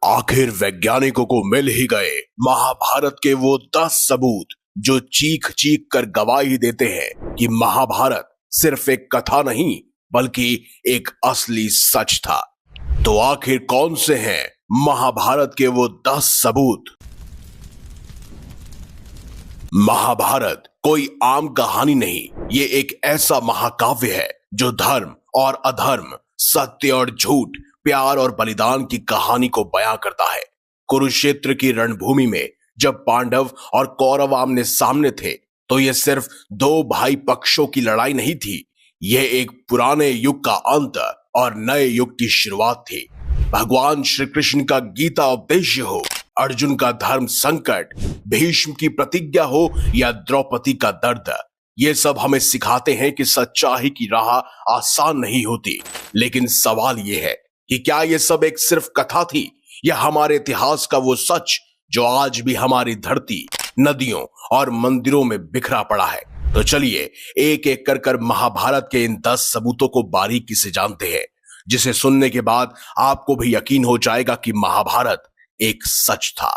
आखिर वैज्ञानिकों को मिल ही गए महाभारत के वो 10 सबूत जो चीख चीख कर गवाही देते हैं कि महाभारत सिर्फ एक कथा नहीं बल्कि एक असली सच था। तो आखिर कौन से हैं महाभारत के वो 10 सबूत? महाभारत कोई आम कहानी नहीं, ये एक ऐसा महाकाव्य है जो धर्म और अधर्म, सत्य और झूठ, प्यार और बलिदान की कहानी को बयां करता है। कुरुक्षेत्र की रणभूमि में जब पांडव और कौरव आमने सामने थे तो यह सिर्फ दो भाई पक्षों की लड़ाई नहीं थी, यह एक पुराने युग का अंत और नए युग की शुरुआत थी। भगवान श्री कृष्ण का गीता उपदेश हो, अर्जुन का धर्म संकट, भीष्म की प्रतिज्ञा हो या द्रौपदी का दर्द, ये सब हमें सिखाते हैं कि सच्चाई की राह आसान नहीं होती। लेकिन सवाल ये है कि क्या ये सब एक सिर्फ कथा थी या हमारे इतिहास का वो सच जो आज भी हमारी धरती, नदियों और मंदिरों में बिखरा पड़ा है? तो चलिए एक एक कर महाभारत के इन 10 सबूतों को बारीकी से जानते हैं, जिसे सुनने के बाद आपको भी यकीन हो जाएगा कि महाभारत एक सच था।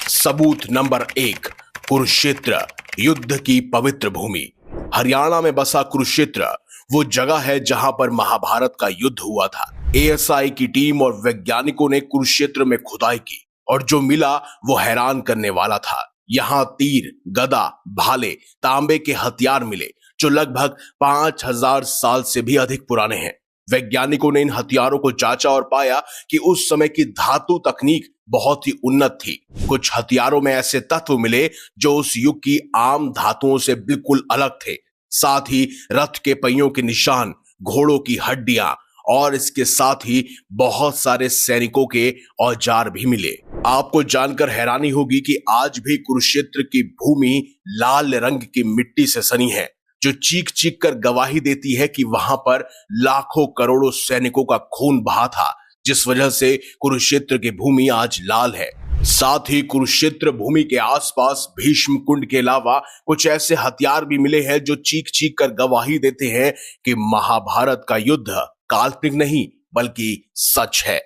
सबूत नंबर 1, कुरुक्षेत्र युद्ध की पवित्र भूमि। हरियाणा में बसा कुरुक्षेत्र वो जगह है जहां पर महाभारत का युद्ध हुआ था। एएसआई की टीम और वैज्ञानिकों ने कुरुक्षेत्र में खुदाई की और जो मिला वो हैरान करने वाला था। यहाँ तीर, गदा, भाले, तांबे के हथियार मिले जो लगभग 5000 साल से भी अधिक पुराने हैं। वैज्ञानिकों ने इन हथियारों को जांचा और पाया कि उस समय की धातु तकनीक बहुत ही उन्नत थी। कुछ हथियारों में ऐसे तत्व मिले जो उस युग की आम धातुओं से बिल्कुल अलग थे। साथ ही रथ के पहियों के निशान, घोड़ों की हड्डियां और इसके साथ ही बहुत सारे सैनिकों के औजार भी मिले। आपको जानकर हैरानी होगी कि आज भी कुरुक्षेत्र की भूमि लाल रंग की मिट्टी से सनी है, जो चीख चीख कर गवाही देती है कि वहां पर लाखों करोड़ों सैनिकों का खून बहा था, जिस वजह से कुरुक्षेत्र की भूमि आज लाल है। साथ ही कुरुक्षेत्र भूमि के आसपास भीष्म कुंड के अलावा कुछ ऐसे हथियार भी मिले हैं जो चीख चीख कर गवाही देते हैं कि महाभारत का युद्ध काल्पनिक नहीं बल्कि सच है।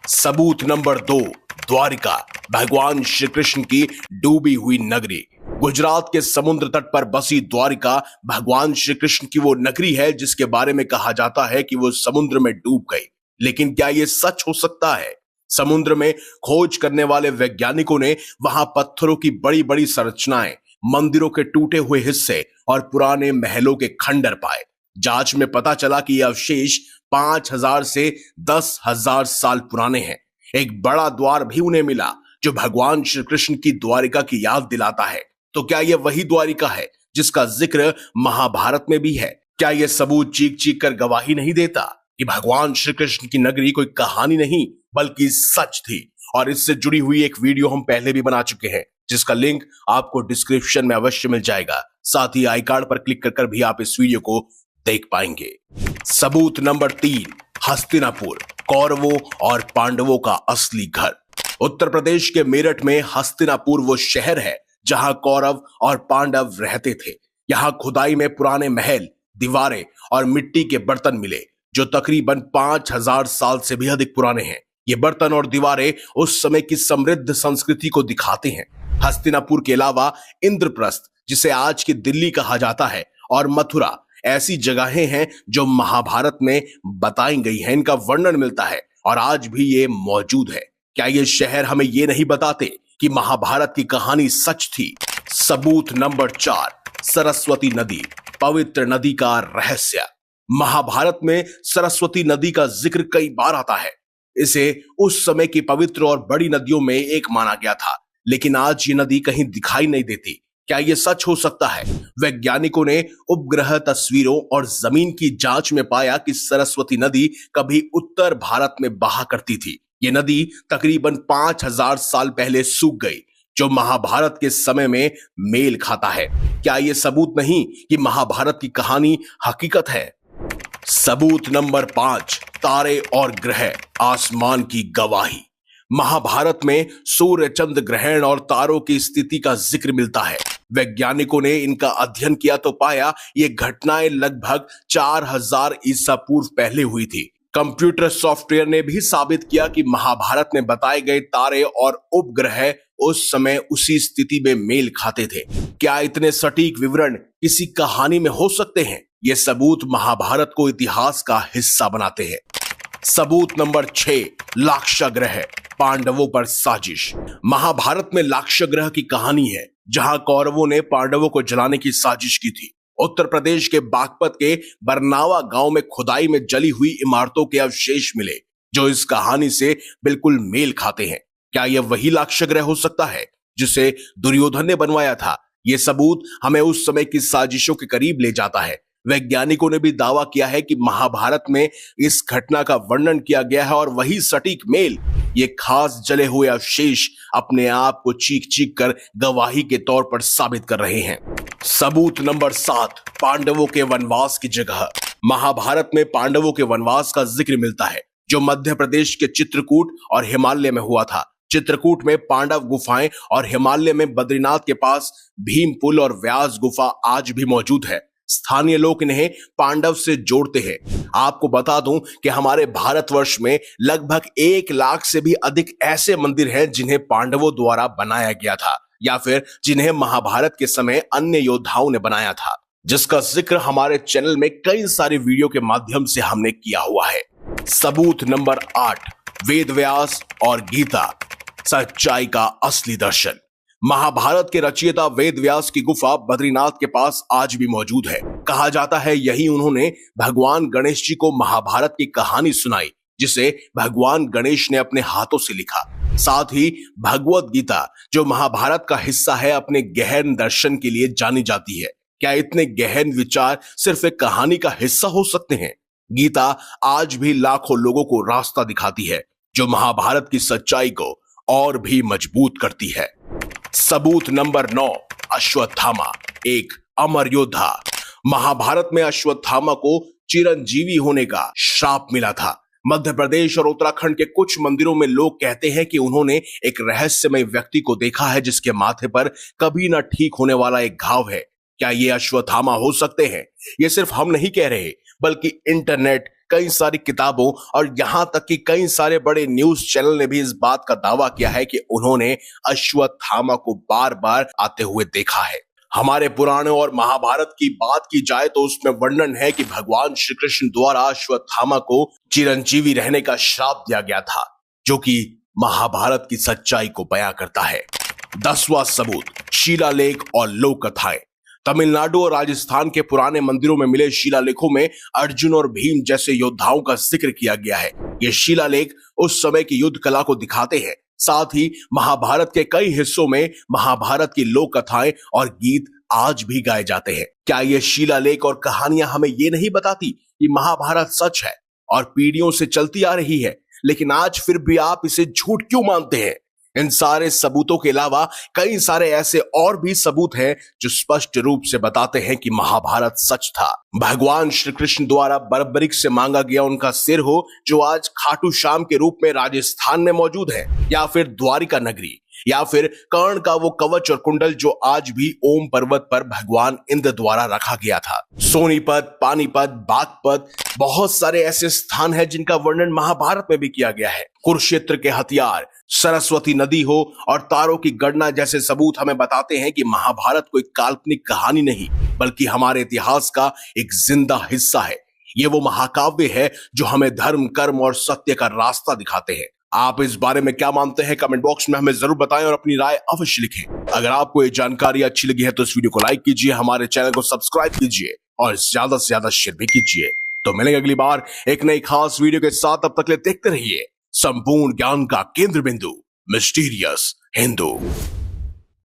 सबूत नंबर 2, द्वारिका, भगवान श्री कृष्ण की डूबी हुई नगरी। गुजरात के समुद्र तट पर बसी द्वारिका भगवान श्री कृष्ण की वो नगरी है जिसके बारे में कहा जाता है कि वो समुद्र में डूब गई। लेकिन क्या ये सच हो सकता है? समुद्र में खोज करने वाले वैज्ञानिकों ने वहां पत्थरों की बड़ी बड़ी संरचनाएं, मंदिरों के टूटे हुए हिस्से और पुराने महलों के खंडर पाए। जांच में पता चला कि ये अवशेष 5000 से 10,000 साल पुराने हैं। एक बड़ा द्वार भी उन्हें मिला जो भगवान श्री कृष्ण की द्वारिका की याद दिलाता है। तो क्या यह वही द्वारिका है जिसका जिक्र महाभारत में भी है? क्या यह सबूत चीख चीख कर गवाही नहीं देता कि भगवान श्री कृष्ण की नगरी कोई कहानी नहीं बल्कि सच थी? और इससे जुड़ी हुई एक वीडियो हम पहले भी बना चुके हैं, जिसका लिंक आपको डिस्क्रिप्शन में अवश्य मिल जाएगा। साथ ही आई कार्ड पर क्लिक कर भी आप इस वीडियो को देख पाएंगे। सबूत नंबर 3, हस्तिनापुर, कौरवों और पांडवों का असली घर। उत्तर प्रदेश के मेरठ में हस्तिनापुर वो शहर है जहां कौरव और पांडव रहते थे। यहां खुदाई में पुराने महल, दीवारें और मिट्टी के बर्तन मिले जो तकरीबन 5000 साल से भी अधिक पुराने हैं। ये बर्तन और दीवारें उस समय की समृद्ध संस्कृति को दिखाते हैं। हस्तिनापुर के अलावा इंद्रप्रस्थ, जिसे आज की दिल्ली कहा जाता है, और मथुरा ऐसी जगहें हैं जो महाभारत में बताई गई हैं। इनका वर्णन मिलता है और आज भी ये मौजूद है। क्या ये शहर हमें ये नहीं बताते कि महाभारत की कहानी सच थी? सबूत नंबर 4, सरस्वती नदी, पवित्र नदी का रहस्य। महाभारत में सरस्वती नदी का जिक्र कई बार आता है। इसे उस समय की पवित्र और बड़ी नदियों में एक माना गया था, लेकिन आज ये नदी कहीं दिखाई नहीं देती। क्या यह सच हो सकता है? वैज्ञानिकों ने उपग्रह तस्वीरों और जमीन की जांच में पाया कि सरस्वती नदी कभी उत्तर भारत में बहा करती थी। ये नदी तकरीबन 5000 साल पहले सूख गई, जो महाभारत के समय में मेल खाता है। क्या यह सबूत नहीं कि महाभारत की कहानी हकीकत है? सबूत नंबर 5, तारे और ग्रह, आसमान की गवाही। महाभारत में सूर्य चंद्र ग्रहण और तारों की स्थिति का जिक्र मिलता है। वैज्ञानिकों ने इनका अध्ययन किया तो पाया ये घटनाएं लगभग 4000 ईसा पूर्व पहले हुई थी। कंप्यूटर सॉफ्टवेयर ने भी साबित किया कि महाभारत में बताए गए तारे और उपग्रह उस समय उसी स्थिति में मेल खाते थे। क्या इतने सटीक विवरण किसी कहानी में हो सकते हैं? ये सबूत महाभारत को इतिहास का हिस्सा बनाते हैं। सबूत नंबर 6, लाक्षागृह, पांडवों पर साजिश। महाभारत में लाक्षागृह की कहानी है, जहां कौरवों ने पांडवों को जलाने की साजिश की थी। उत्तर प्रदेश के बागपत के बरनावा गांव में खुदाई में जली हुई इमारतों के अवशेष मिले, जो इस कहानी से बिल्कुल मेल खाते हैं। क्या यह वही लाक्षागृह हो सकता है जिसे दुर्योधन ने बनवाया था? यह सबूत हमें उस समय की साजिशों के करीब ले जाता है। वैज्ञानिकों ने भी दावा किया है कि महाभारत में इस घटना का वर्णन किया गया है और वही सटीक मेल। ये खास जले हुए अवशेष अपने आप को चीख चीख कर गवाही के तौर पर साबित कर रहे हैं। सबूत नंबर 7, पांडवों के वनवास की जगह। महाभारत में पांडवों के वनवास का जिक्र मिलता है, जो मध्य प्रदेश के चित्रकूट और हिमालय में हुआ था। चित्रकूट में पांडव गुफाएं और हिमालय में बद्रीनाथ के पास भीम पुल और व्यास गुफा आज भी मौजूद है। स्थानीय लोग इन्हें पांडव से जोड़ते हैं। आपको बता दूं कि हमारे भारतवर्ष में लगभग 1 लाख से भी अधिक ऐसे मंदिर हैं जिन्हें पांडवों द्वारा बनाया गया था, या फिर जिन्हें महाभारत के समय अन्य योद्धाओं ने बनाया था, जिसका जिक्र हमारे चैनल में कई सारे वीडियो के माध्यम से हमने किया हुआ है। सबूत नंबर 8, वेद व्यास और गीता, सच्चाई का असली दर्शन। महाभारत के रचयिता वेद व्यास की गुफा बद्रीनाथ के पास आज भी मौजूद है। कहा जाता है यही उन्होंने भगवान गणेश जी को महाभारत की कहानी सुनाई, जिसे भगवान गणेश ने अपने हाथों से लिखा। साथ ही भगवत गीता, जो महाभारत का हिस्सा है, अपने गहन दर्शन के लिए जानी जाती है। क्या इतने गहन विचार सिर्फ एक कहानी का हिस्सा हो सकते हैं? गीता आज भी लाखों लोगों को रास्ता दिखाती है, जो महाभारत की सच्चाई को और भी मजबूत करती है। सबूत नंबर 9, अश्वत्थामा, एक अमर योद्धा। महाभारत में अश्वत्थामा को चिरंजीवी होने का श्राप मिला था। मध्य प्रदेश और उत्तराखंड के कुछ मंदिरों में लोग कहते हैं कि उन्होंने एक रहस्यमय व्यक्ति को देखा है, जिसके माथे पर कभी ना ठीक होने वाला एक घाव है। क्या ये अश्वत्थामा हो सकते हैं? ये सिर्फ हम नहीं कह रहे, बल्कि इंटरनेट, कई सारी किताबों और यहां तक कि कई सारे बड़े न्यूज चैनल ने भी इस बात का दावा किया है कि उन्होंने अश्वत्थामा को बार बार आते हुए देखा है। हमारे पुराणों और महाभारत की बात की जाए तो उसमें वर्णन है कि भगवान श्री कृष्ण द्वारा अश्वत्थामा को चिरंजीवी रहने का श्राप दिया गया था, जो कि महाभारत की सच्चाई को बयां करता है। 10वां सबूत, शिलालेख और लोक कथाएं। तमिलनाडु और राजस्थान के पुराने मंदिरों में मिले शिलालेखों में अर्जुन और भीम जैसे योद्धाओं का जिक्र किया गया है। ये शिलालेख उस समय की युद्ध कला को दिखाते हैं। साथ ही महाभारत के कई हिस्सों में महाभारत की लोक कथाएं और गीत आज भी गाए जाते हैं। क्या ये शिलालेख और कहानियां हमें ये नहीं बताती कि महाभारत सच है और पीढ़ियों से चलती आ रही है, लेकिन आज फिर भी आप इसे झूठ क्यों मानते हैं? इन सारे सबूतों के अलावा कई सारे ऐसे और भी सबूत हैं जो स्पष्ट रूप से बताते हैं कि महाभारत सच था। भगवान श्री कृष्ण द्वारा बर्बरिक से मांगा गया उनका सिर हो, जो आज खाटू श्याम के रूप में राजस्थान में मौजूद है, या फिर द्वारिका नगरी, या फिर कर्ण का वो कवच और कुंडल जो आज भी ओम पर्वत पर भगवान इंद्र द्वारा रखा गया था। सोनीपत, पानीपत, बागपत, बहुत सारे ऐसे स्थान हैं जिनका वर्णन महाभारत में भी किया गया है। कुरुक्षेत्र के हथियार, सरस्वती नदी हो और तारों की गणना जैसे सबूत हमें बताते हैं कि महाभारत कोई काल्पनिक कहानी नहीं, बल्कि हमारे इतिहास का एक जिंदा हिस्सा है। ये वो महाकाव्य है जो हमें धर्म, कर्म और सत्य का रास्ता दिखाते हैं। आप इस बारे में क्या मानते हैं? कमेंट बॉक्स में हमें जरूर बताएं और अपनी राय अवश्य लिखें। अगर आपको ये जानकारी अच्छी लगी है तो इस वीडियो को लाइक कीजिए, हमारे चैनल को सब्सक्राइब कीजिए और ज्यादा से ज्यादा शेयर भी कीजिए। तो मिलेंगे अगली बार एक नई खास वीडियो के साथ। तब तक ले देखते रहिए संपूर्ण ज्ञान का केंद्र बिंदु, मिस्टीरियस हिंदू।